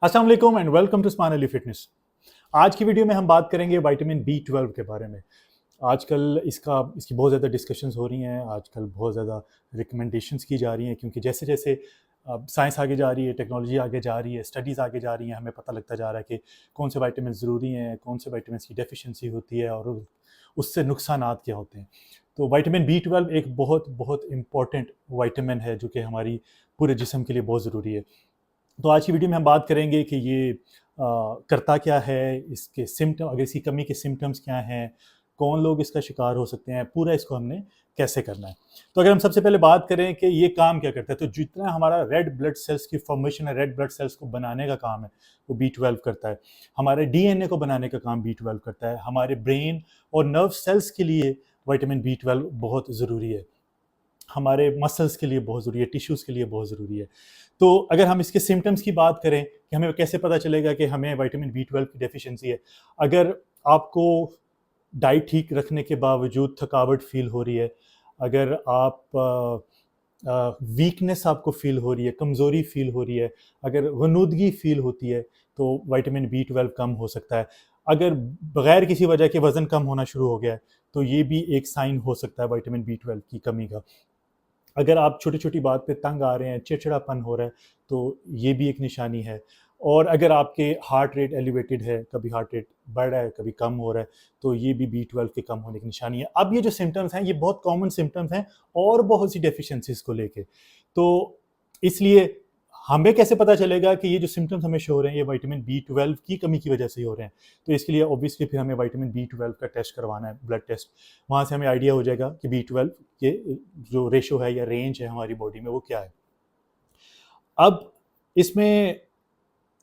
अस्सलाम वालेकुम and welcome to स्मान अली फिटनेस। आज की वीडियो में हम बात करेंगे विटामिन B12 के बारे में। आजकल इसकी बहुत ज़्यादा डिस्कशंस हो रही हैं, आजकल बहुत ज़्यादा रिकमेंडेशंस की जा रही हैं, क्योंकि जैसे जैसे साइंस आगे जा रही है, टेक्नोलॉजी आगे जा रही है, स्टडीज़ आगे जा रही हैं, हमें पता लगता जा रहा है कि कौन से विटामिन ज़रूरी हैं, कौन से विटामिन की डेफिशिएंसी होती है और उससे नुकसानात क्या होते हैं। तो विटामिन B12 एक बहुत बहुत इम्पॉर्टेंट विटामिन है जो कि हमारी पूरे जिस्म के लिए बहुत ज़रूरी है। तो आज की वीडियो में हम बात करेंगे कि ये करता क्या है, इसके सिम्टम, अगर इसकी कमी के सिम्टम्स क्या हैं, कौन लोग इसका शिकार हो सकते हैं, पूरा इसको हमने कैसे करना है। तो अगर हम सबसे पहले बात करें कि ये काम क्या करता है, तो जितना हमारा रेड ब्लड सेल्स की फॉर्मेशन है, रेड ब्लड सेल्स को बनाने का काम है, वो B12 करता है। हमारे DNA को बनाने का काम B12 करता है। हमारे ब्रेन और नर्व सेल्स के लिए विटामिन B12 बहुत ज़रूरी है। हमारे मसल्स के लिए बहुत ज़रूरी है, टिश्यूज़ के लिए बहुत ज़रूरी है। तो अगर हम इसके सिम्टम्स की बात करें कि हमें कैसे पता चलेगा कि हमें विटामिन B12 की डेफिशिएंसी है। अगर आपको डाइट ठीक रखने के बावजूद थकावट फ़ील हो रही है, अगर आप वीकनेस आपको फ़ील हो रही है, कमज़ोरी फ़ील हो रही है, अगर गनुदगी फ़ील होती है, तो विटामिन B12 कम हो सकता है। अगर बगैर किसी वजह के वज़न कम होना शुरू हो गया है, तो ये भी एक साइन हो सकता है विटामिन B12 की कमी का। अगर आप छोटी-छोटी बात पे तंग आ रहे हैं, चिड़चिड़ापन हो रहा है, तो ये भी एक निशानी है। और अगर आपके हार्ट रेट एलिवेटेड है, कभी हार्ट रेट बढ़ रहा है, कभी कम हो रहा है, तो ये भी B12 के कम होने की निशानी है। अब ये जो सिम्पटम्स हैं, ये बहुत कॉमन सिम्पटम्स हैं और बहुत सी डेफिशिएंसीज़ को लेके। तो इसलिए हमें कैसे पता चलेगा कि ये जो सिम्पटम्स हमें शो हो रहे हैं, ये विटामिन B12 की कमी की वजह से ही हो रहे हैं? तो इसके लिए ऑब्वियसली फिर हमें विटामिन B12 का टेस्ट करवाना है, ब्लड टेस्ट। वहाँ से हमें आइडिया हो जाएगा कि B12 के जो रेशो है या रेंज है हमारी बॉडी में, वो क्या है। अब इसमें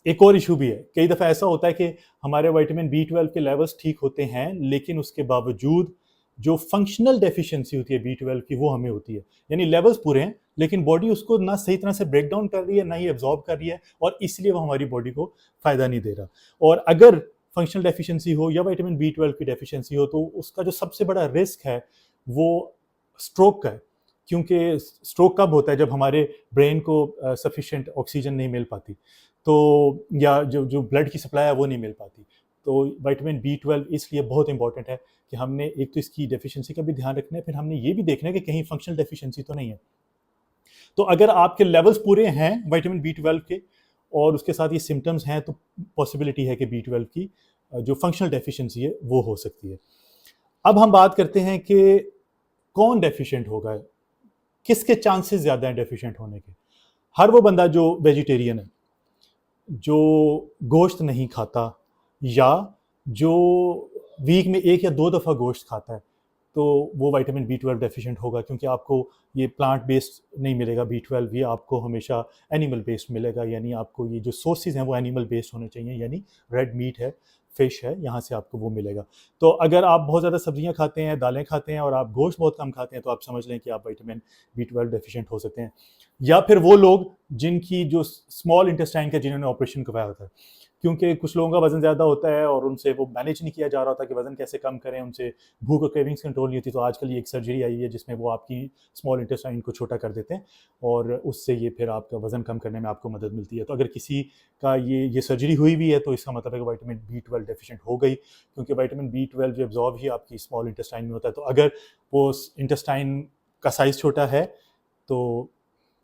एक और इशू भी है। कई दफ़ा ऐसा होता है कि हमारे विटामिन B12 के लेवल्स ठीक होते हैं, लेकिन उसके बावजूद जो फंक्शनल डेफिशिएंसी होती है B12 की, वो हमें होती है। यानी लेवल्स पूरे हैं, लेकिन बॉडी उसको ना सही तरह से ब्रेक डाउन कर रही है, ना ही एब्जॉर्ब कर रही है, और इसलिए वो हमारी बॉडी को फ़ायदा नहीं दे रहा। और अगर फंक्शनल डेफिशिएंसी हो या विटामिन B12 की डेफिशिएंसी हो, तो उसका जो सबसे बड़ा रिस्क है, वो स्ट्रोक का है। क्योंकि स्ट्रोक कब होता है? जब हमारे ब्रेन को सफिशिएंट ऑक्सीजन नहीं मिल पाती, तो या जो जो ब्लड की सप्लाई है वो नहीं मिल पाती। तो विटामिन B12 इसलिए बहुत इंपॉर्टेंट है कि हमने एक तो इसकी डेफिशिएंसी का भी ध्यान रखना है, फिर हमने ये भी देखना है कि कहीं फंक्शनल डेफिशिएंसी तो नहीं है। तो अगर आपके लेवल्स पूरे हैं विटामिन B12 के और उसके साथ ये सिम्टम्स हैं, तो पॉसिबिलिटी है कि B12 की जो फंक्शनल डेफिशिएंसी है वो हो सकती है। अब हम बात करते हैं कि कौन डेफिशिएंट होगा, किसके चांसेस ज़्यादा हैं डेफिशिएंट होने के। हर वो बंदा जो वेजिटेरियन है, जो गोश्त नहीं खाता, या जो वीक में 1 या 2 दफ़ा गोश्त खाता है, तो वो विटामिन B12 डेफिशिएंट होगा, क्योंकि आपको ये प्लांट बेस्ड नहीं मिलेगा B12, ये आपको हमेशा एनिमल बेस्ड मिलेगा। यानी आपको ये जो सोर्सेज़ हैं वो एनिमल बेस्ड होने चाहिए, यानी रेड मीट है, फ़िश है, यहाँ से आपको वो मिलेगा। तो अगर आप बहुत ज़्यादा सब्जियाँ खाते हैं, दालें खाते हैं और आप गोश्त बहुत कम खाते हैं, तो आप समझ लें कि आप विटामिन B12 डेफिशिएंट हो सकते हैं। या फिर वो लोग जिनकी जो स्मॉल इंटेस्टाइन का, जिन्होंने ऑपरेशन करवाया होता है, क्योंकि कुछ लोगों का वज़न ज़्यादा होता है और उनसे वो मैनेज नहीं किया जा रहा होता कि वज़न कैसे कम करें, उनसे भूख और क्रेविंग्स कंट्रोल नहीं होती। तो आजकल ये एक सर्जरी आई है जिसमें वो आपकी स्मॉल इंटेस्टाइन को छोटा कर देते हैं, और उससे ये फिर आपका वज़न कम करने में आपको मदद मिलती है। तो अगर किसी का ये सर्जरी हुई भी है, तो इसका मतलब है कि विटामिन B12 डेफिशिएंट हो गई, क्योंकि विटामिन B12 जो एब्जॉर्ब ही आपकी स्मॉल इंटेस्टाइन में होता है। तो अगर वो इंटेस्टाइन का साइज़ छोटा है, तो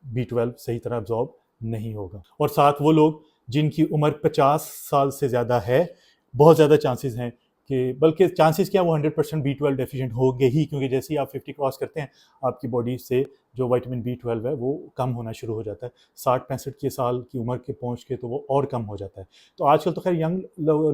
B12 सही तरह एब्जॉर्ब नहीं होगा। और साथ वो लोग जिनकी उम्र 50 साल से ज़्यादा है, बहुत ज़्यादा चांसेस हैं कि, बल्कि चांसेस क्या, वो 100% B12 डेफिशिएंट होंगे ही, क्योंकि जैसे ही आप 50 क्रॉस करते हैं, आपकी बॉडी से जो विटामिन B12 है वो कम होना शुरू हो जाता है। 60-65 के साल की उम्र के पहुँच के तो वो और कम हो जाता है। तो आजकल तो खैर यंग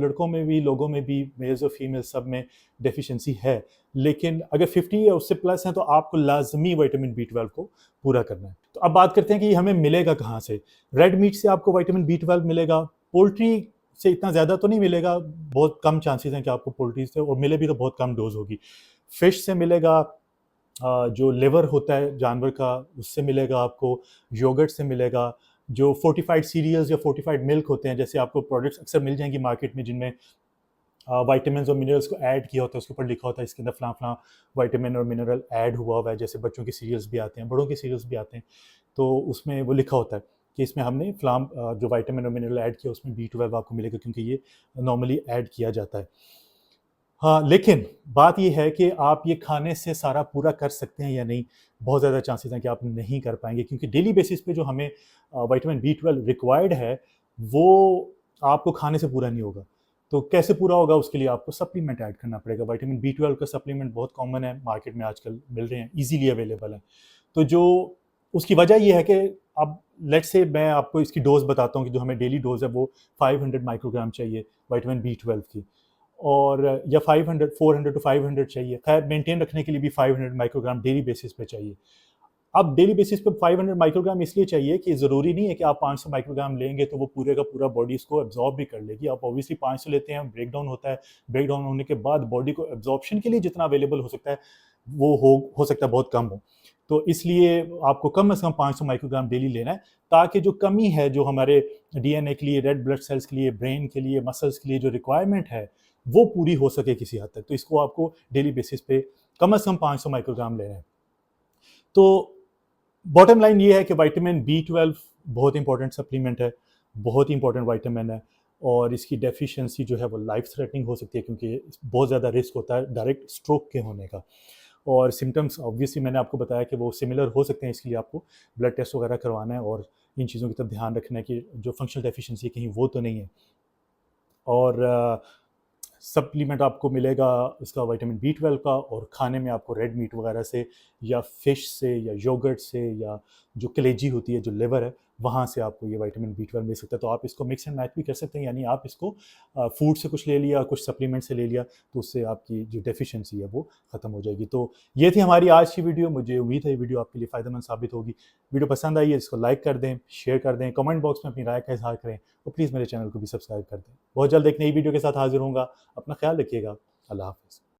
लड़कों में भी, लोगों में भी, मेल्स और फीमेल्स सब में डेफिशिएंसी है। लेकिन अगर 50 या उससे प्लस हैं, तो आपको लाज़मी विटामिन B12 को पूरा करना है। तो अब बात करते हैं कि ये हमें मिलेगा कहाँ से। रेड मीट से आपको विटामिन B12 मिलेगा, पोल्ट्री से इतना ज़्यादा तो नहीं मिलेगा, बहुत कम चांसेस हैं कि आपको पोल्ट्री से, और मिले भी तो बहुत कम डोज होगी। फिश से मिलेगा, जो लिवर होता है जानवर का, उससे मिलेगा आपको, योगर्ट से मिलेगा, जो फोर्टिफाइड सीरियल्स या फोर्टिफाइड मिल्क होते हैं, जैसे आपको प्रोडक्ट्स अक्सर मिल जाएंगी मार्केट में जिनमें वाइटामिन और मिनरल्स को ऐड किया होता है, उसके ऊपर लिखा होता है इसके अंदर फलां फलां वाइटामिन और मिनरल ऐड हुआ है। जैसे बच्चों के सीरियल्स भी आते हैं, बड़ों के सीरियल्स भी आते हैं, तो उसमें वो लिखा होता है कि इसमें हमने फ्लाम जो वाइटामिन और मिनरल ऐड किया उसमें B12 आपको मिलेगा, क्योंकि ये नॉर्मली ऐड किया जाता है। हाँ, लेकिन बात ये है कि आप ये खाने से सारा पूरा कर सकते हैं या नहीं। बहुत ज़्यादा चांसेस हैं कि आप नहीं कर पाएंगे, क्योंकि डेली बेसिस पे जो हमें विटामिन B12 रिक्वायर्ड है वो आपको खाने से पूरा नहीं होगा। तो कैसे पूरा होगा, उसके लिए आपको सप्लीमेंट ऐड करना पड़ेगा। विटामिन B12 का सप्लीमेंट बहुत कॉमन है, मार्केट में आजकल मिल रहे हैं, ईजीली अवेलेबल है। तो जो उसकी वजह ये है कि अब लेट्स से मैं आपको इसकी डोज बताता हूँ कि जो हमें डेली डोज है वो 500 माइक्रोग्राम चाहिए विटामिन B12 की, और या 500 400 टू 500 चाहिए। खैर मेंटेन रखने के लिए भी 500 माइक्रोग्राम डेली बेसिस पे चाहिए। अब डेली बेसिस पे 500 माइक्रोग्राम इसलिए चाहिए कि ज़रूरी नहीं है कि आप 500 माइक्रोग्राम लेंगे तो वो पूरे का पूरा बॉडी इसको एब्जॉर्ब भी कर लेगी। आप ऑब्वियसली 500 लेते हैं, ब्रेक डाउन होता है, ब्रेक डाउन होने के बाद बॉडी को एब्जॉर्प्शन के लिए जितना अवेलेबल हो सकता है वो हो सकता है बहुत कम हो। तो इसलिए आपको कम से कम 500 माइक्रोग्राम डेली लेना है, ताकि जो कमी है जो हमारे डीएनए के लिए, रेड ब्लड सेल्स के लिए, ब्रेन के लिए, मसल्स के लिए जो रिक्वायरमेंट है वो पूरी हो सके किसी हद तक। तो इसको आपको डेली बेसिस पे कम से कम 500 माइक्रोग्राम लेना है। तो बॉटम लाइन ये है कि विटामिन B12 बहुत इंपॉर्टेंट सप्लीमेंट है, बहुत ही इंपॉर्टेंट विटामिन है, और इसकी डेफिशिएंसी जो है वो लाइफ थ्रेटनिंग हो सकती है, क्योंकि बहुत ज़्यादा रिस्क होता है डायरेक्ट स्ट्रोक के होने का। और सिम्टम्स ऑब्वियसली मैंने आपको बताया कि वो सिमिलर हो सकते हैं, इसके लिए आपको ब्लड टेस्ट वगैरह करवाना है और इन चीज़ों की तरफ ध्यान रखना है कि जो फंक्शनल डेफिशिएंसी है कहीं वो तो नहीं है। और सप्लीमेंट आपको मिलेगा इसका विटामिन B12 का, और खाने में आपको रेड मीट वगैरह से या फिश से या योगर्ट से या जो कलेजी होती है, जो लिवर है, वहाँ से आपको ये विटामिन B12 मिल सकता है। तो आप इसको मिक्स एंड मैच भी कर सकते हैं, यानी आप इसको फूड से कुछ ले लिया, कुछ सप्लीमेंट से ले लिया, तो उससे आपकी जो डेफिशिएंसी है वो ख़त्म हो जाएगी। तो ये थी हमारी आज की वीडियो। मुझे उम्मीद है ये वीडियो आपके लिए फ़ायदेमंद साबित होगी। वीडियो पसंद आई है इसको लाइक कर दें, शेयर कर दें, कमेंट बॉक्स में अपनी राय का इज़हार करें, और प्लीज़ मेरे चैनल को भी सब्सक्राइब कर दें। बहुत जल्द एक नई वीडियो के साथ हाजिर होऊंगा। अपना ख्याल रखिएगा। अल्लाह हाफ़िज़।